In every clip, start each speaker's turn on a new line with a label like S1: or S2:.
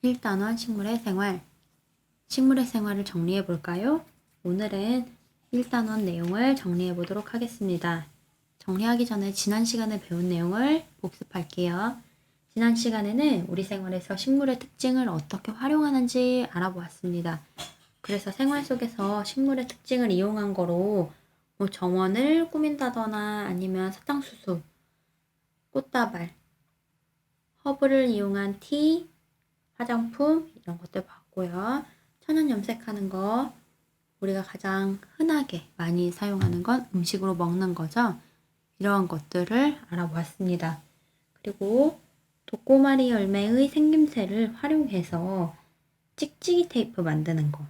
S1: 1단원 식물의 생활. 식물의 생활을 정리해 볼까요? 오늘은 1단원 내용을 정리해 보도록 하겠습니다. 정리하기 전에 지난 시간에 배운 내용을 복습할게요. 지난 시간에는 우리 생활에서 식물의 특징을 어떻게 활용하는지 알아보았습니다. 그래서 생활 속에서 식물의 특징을 이용한 거로 정원을 꾸민다거나 아니면 사탕수수, 꽃다발, 허브를 이용한 티, 화장품 이런 것들 봤고요. 천연 염색하는 거, 우리가 가장 흔하게 많이 사용하는 건 음식으로 먹는 거죠. 이러한 것들을 알아보았습니다. 그리고 독고마리 열매의 생김새를 활용해서 찍찍이 테이프 만드는 거,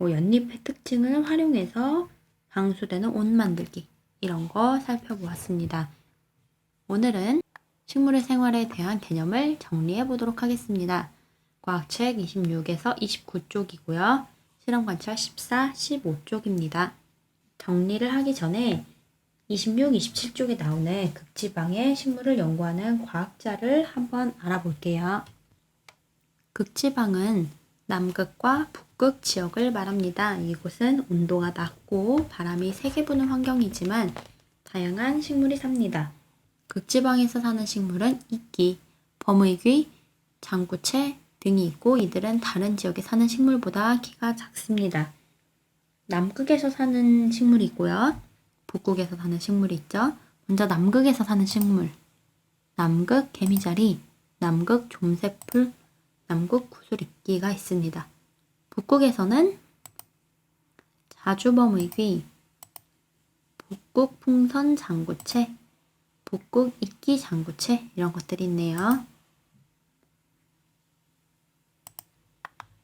S1: 연잎의 특징을 활용해서 방수되는 옷 만들기 이런 거 살펴보았습니다. 오늘은 식물의 생활에 대한 개념을 정리해 보도록 하겠습니다. 과학책 26에서 29쪽이고요. 실험관찰 14, 15쪽입니다. 정리를 하기 전에 26, 27쪽에 나오는 극지방의 식물을 연구하는 과학자를 한번 알아볼게요. 극지방은 남극과 북극 지역을 말합니다. 이곳은 온도가 낮고 바람이 세게 부는 환경이지만 다양한 식물이 삽니다. 극지방에서 사는 식물은 이끼, 버물귀, 장구채 등이 있고 이들은 다른 지역에 사는 식물보다 키가 작습니다. 남극에서 사는 식물이 있고요. 북극에서 사는 식물이 있죠. 먼저 남극에서 사는 식물. 남극 개미자리, 남극 좀새풀, 남극 구슬이끼가 있습니다. 북극에서는 자주버물귀, 북극 풍선 장구채, 북극 이끼 장구채 이런 것들이 있네요.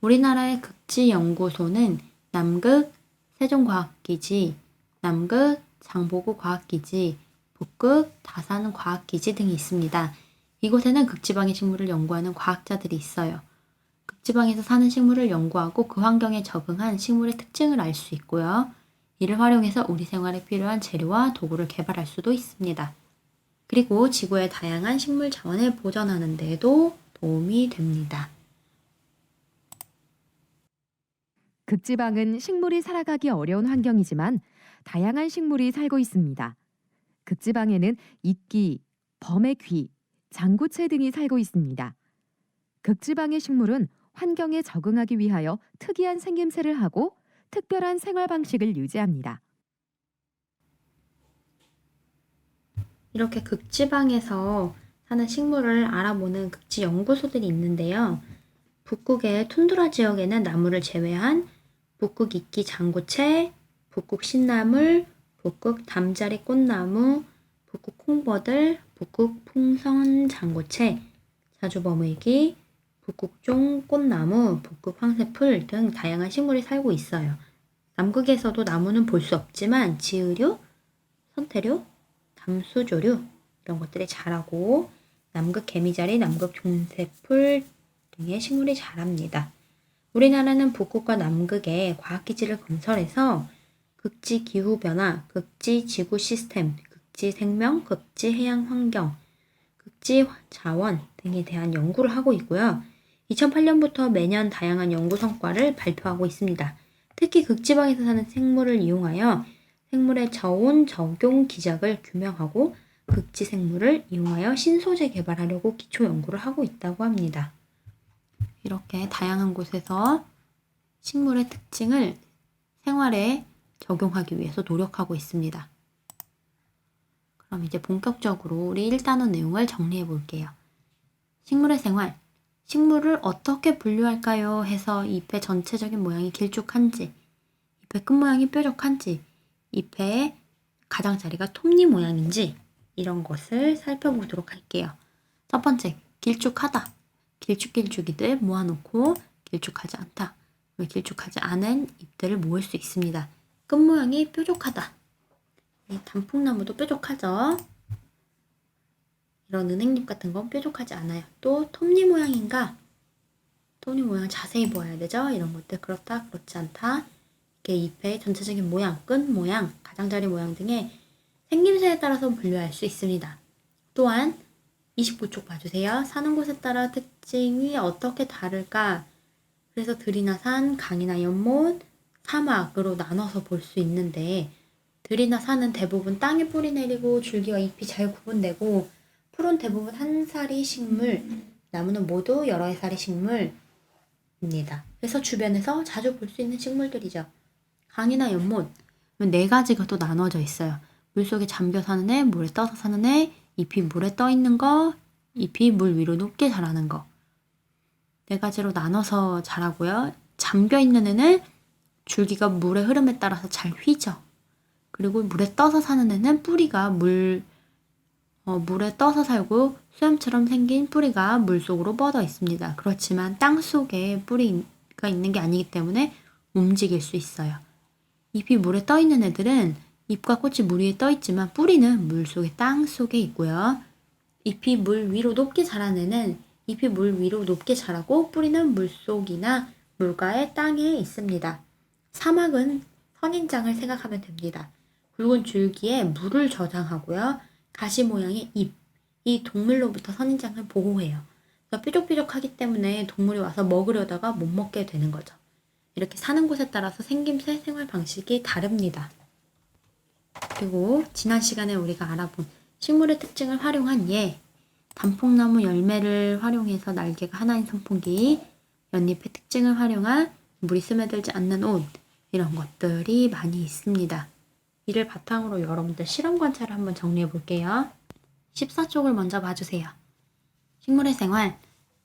S1: 우리나라의 극지연구소는 남극 세종과학기지, 남극 장보고과학기지, 북극 다산과학기지 등이 있습니다. 이곳에는 극지방의 식물을 연구하는 과학자들이 있어요. 극지방에서 사는 식물을 연구하고 그 환경에 적응한 식물의 특징을 알 수 있고요. 이를 활용해서 우리 생활에 필요한 재료와 도구를 개발할 수도 있습니다. 그리고 지구의 다양한 식물 자원을 보존하는 데에도 도움이 됩니다.
S2: 극지방은 식물이 살아가기 어려운 환경이지만 다양한 식물이 살고 있습니다. 극지방에는 이끼, 범의귀, 장구채 등이 살고 있습니다. 극지방의 식물은 환경에 적응하기 위하여 특이한 생김새를 하고 특별한 생활 방식을 유지합니다.
S1: 이렇게 극지방에서 사는 식물을 알아보는 극지 연구소들이 있는데요. 북극의 툰드라 지역에는 나무를 제외한 북극 이끼 장구채, 북극 신나물, 북극 담자리 꽃나무, 북극 콩버들, 북극 풍선 장구채, 자주버물귀, 북극종 꽃나무, 북극 황새풀 등 다양한 식물이 살고 있어요. 남극에서도 나무는 볼 수 없지만 지으류, 선태류, 담수조류 이런 것들이 자라고 남극 개미자리, 남극 종새풀 등의 식물이 자랍니다. 우리나라는 북극과 남극에 과학기지를 건설해서 극지 기후변화, 극지 지구 시스템, 극지 생명, 극지 해양 환경, 극지 자원 등에 대한 연구를 하고 있고요. 2008년부터 매년 다양한 연구 성과를 발표하고 있습니다. 특히 극지방에서 사는 생물을 이용하여 생물의 저온 적용 기작을 규명하고 극지 생물을 이용하여 신소재 개발하려고 기초 연구를 하고 있다고 합니다. 이렇게 다양한 곳에서 식물의 특징을 생활에 적용하기 위해서 노력하고 있습니다. 그럼 이제 본격적으로 우리 1단원 내용을 정리해 볼게요. 식물의 생활. 식물을 어떻게 분류할까요? 해서 잎의 전체적인 모양이 길쭉한지, 잎의 끝 모양이 뾰족한지, 잎의 가장자리가 톱니 모양인지 이런 것을 살펴보도록 할게요. 첫 번째, 길쭉하다. 길쭉길쭉이들 모아놓고 길쭉하지 않다. 길쭉하지 않은 잎들을 모을 수 있습니다. 끝 모양이 뾰족하다. 이 단풍나무도 뾰족하죠. 이런 은행잎 같은 건 뾰족하지 않아요. 또 톱니 모양인가? 톱니 모양 자세히 보아야 되죠. 이런 것들 그렇다, 그렇지 않다. 이렇게 잎의 전체적인 모양, 끝 모양, 가장자리 모양 등의 생김새에 따라서 분류할 수 있습니다. 또한 29쪽 봐주세요. 사는 곳에 따라 특징이 어떻게 다를까? 그래서 들이나 산, 강이나 연못, 사막으로 나눠서 볼 수 있는데 들이나 산은 대부분 땅에 뿌리 내리고 줄기와 잎이 잘 구분되고 풀은 대부분 한 살이 식물, 나무는 모두 여러 살이 식물입니다. 그래서 주변에서 자주 볼 수 있는 식물들이죠. 강이나 연못, 네 가지가 또 나눠져 있어요. 물속에 잠겨 사는 애, 물에 떠서 사는 애, 잎이 물에 떠 있는 거, 잎이 물 위로 높게 자라는 거. 네 가지로 나눠서 자라고요. 잠겨 있는 애는 줄기가 물의 흐름에 따라서 잘 휘죠. 그리고 물에 떠서 사는 애는 뿌리가 물에 떠서 살고 수염처럼 생긴 뿌리가 물 속으로 뻗어 있습니다. 그렇지만 땅 속에 뿌리가 있는 게 아니기 때문에 움직일 수 있어요. 잎이 물에 떠 있는 애들은 잎과 꽃이 물 위에 떠 있지만 뿌리는 물 속에 땅 속에 있고요. 잎이 물 위로 높게 자란 애는 잎이 물 위로 높게 자라고 뿌리는 물 속이나 물가의 땅에 있습니다. 사막은 선인장을 생각하면 됩니다. 굵은 줄기에 물을 저장하고요. 가시 모양의 잎, 이 동물로부터 선인장을 보호해요. 그래서 뾰족뾰족하기 때문에 동물이 와서 먹으려다가 못 먹게 되는 거죠. 이렇게 사는 곳에 따라서 생김새, 생활 방식이 다릅니다. 그리고 지난 시간에 우리가 알아본 식물의 특징을 활용한 예, 단풍나무 열매를 활용해서 날개가 하나인 선풍기, 연잎의 특징을 활용한 물이 스며들지 않는 옷, 이런 것들이 많이 있습니다. 이를 바탕으로 여러분들 실험 관찰을 한번 정리해 볼게요. 14쪽을 먼저 봐주세요. 식물의 생활,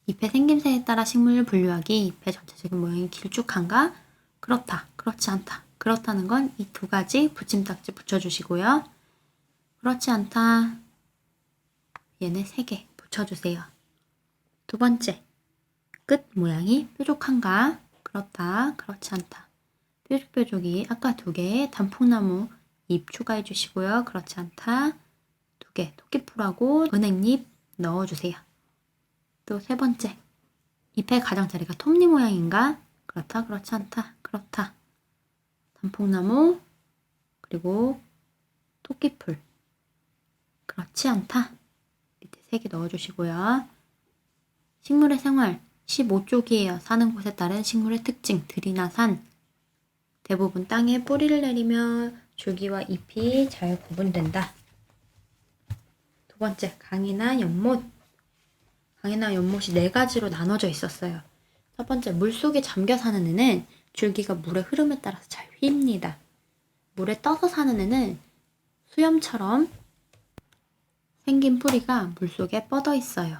S1: 잎의 생김새에 따라 식물을 분류하기, 잎의 전체적인 모양이 길쭉한가? 그렇다, 그렇지 않다. 그렇다는 건 이 두 가지 붙임딱지 붙여주시고요. 그렇지 않다, 얘네 3개 붙여주세요. 두 번째, 끝 모양이 뾰족한가? 그렇다, 그렇지 않다. 뾰족뾰족이 아까 2개, 단풍나무 잎 추가해 주시고요. 그렇지 않다. 2개, 토끼풀하고 은행잎 넣어주세요. 또 3번째, 잎의 가장자리가 톱니 모양인가? 그렇다, 그렇지 않다. 그렇다. 단풍나무, 그리고 토끼풀. 그렇지 않다. 밑에 3개 넣어주시고요. 식물의 생활, 15쪽이에요. 사는 곳에 따른 식물의 특징, 들이나 산. 대부분 땅에 뿌리를 내리며 줄기와 잎이 잘 구분된다. 두 번째, 강이나 연못. 강이나 연못이 4가지로 나눠져 있었어요. 첫 번째, 물속에 잠겨 사는 애는 줄기가 물의 흐름에 따라서 잘 휩니다. 물에 떠서 사는 애는 수염처럼 생긴 뿌리가 물속에 뻗어 있어요.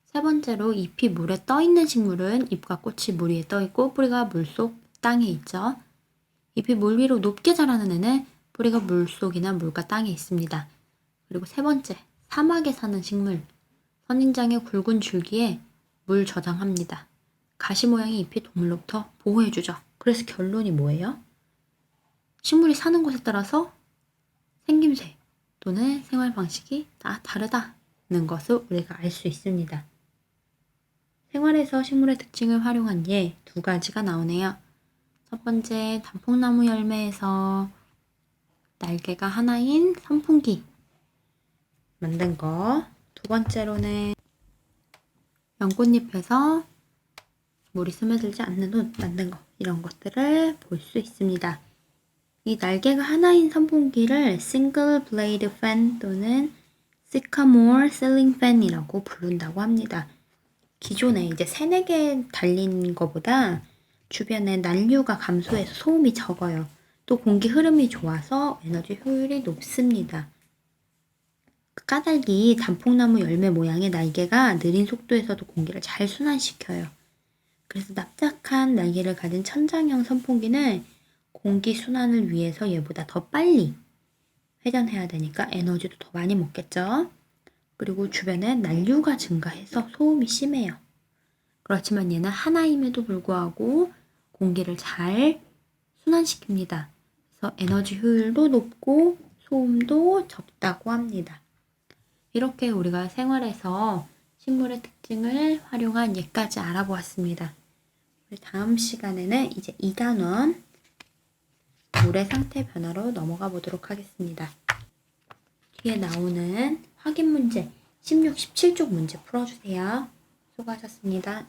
S1: 세 번째로, 잎이 물에 떠 있는 식물은 잎과 꽃이 물 위에 떠 있고 뿌리가 물속 땅에 있죠. 잎이 물 위로 높게 자라는 애는 뿌리가 물속이나 물가 땅에 있습니다. 그리고 3번째, 사막에 사는 식물. 선인장의 굵은 줄기에 물 저장합니다. 가시 모양의 잎이 동물로부터 보호해주죠. 그래서 결론이 뭐예요? 식물이 사는 곳에 따라서 생김새 또는 생활 방식이 다 다르다는 것을 우리가 알 수 있습니다. 생활에서 식물의 특징을 활용한 예 2가지가 나오네요. 첫 번째, 단풍나무 열매에서 날개가 하나인 선풍기 만든 거. 두 번째로는 연꽃잎에서 물이 스며들지 않는 옷 만든 거. 이런 것들을 볼 수 있습니다. 이 날개가 하나인 선풍기를 싱글 블레이드 팬 또는 시카모어 실링 팬이라고 부른다고 합니다. 기존에 이제 3-4개 달린 거보다 주변에 난류가 감소해서 소음이 적어요. 또 공기 흐름이 좋아서 에너지 효율이 높습니다. 그 까닭이 단풍나무 열매 모양의 날개가 느린 속도에서도 공기를 잘 순환시켜요. 그래서 납작한 날개를 가진 천장형 선풍기는 공기 순환을 위해서 얘보다 더 빨리 회전해야 되니까 에너지도 더 많이 먹겠죠. 그리고 주변에 난류가 증가해서 소음이 심해요. 그렇지만 얘는 하나임에도 불구하고 공기를 잘 순환시킵니다. 그래서 에너지 효율도 높고 소음도 적다고 합니다. 이렇게 우리가 생활에서 식물의 특징을 활용한 예까지 알아보았습니다. 다음 시간에는 이제 2단원 물의 상태 변화로 넘어가 보도록 하겠습니다. 뒤에 나오는 확인 문제 16, 17쪽 문제 풀어주세요. 수고하셨습니다.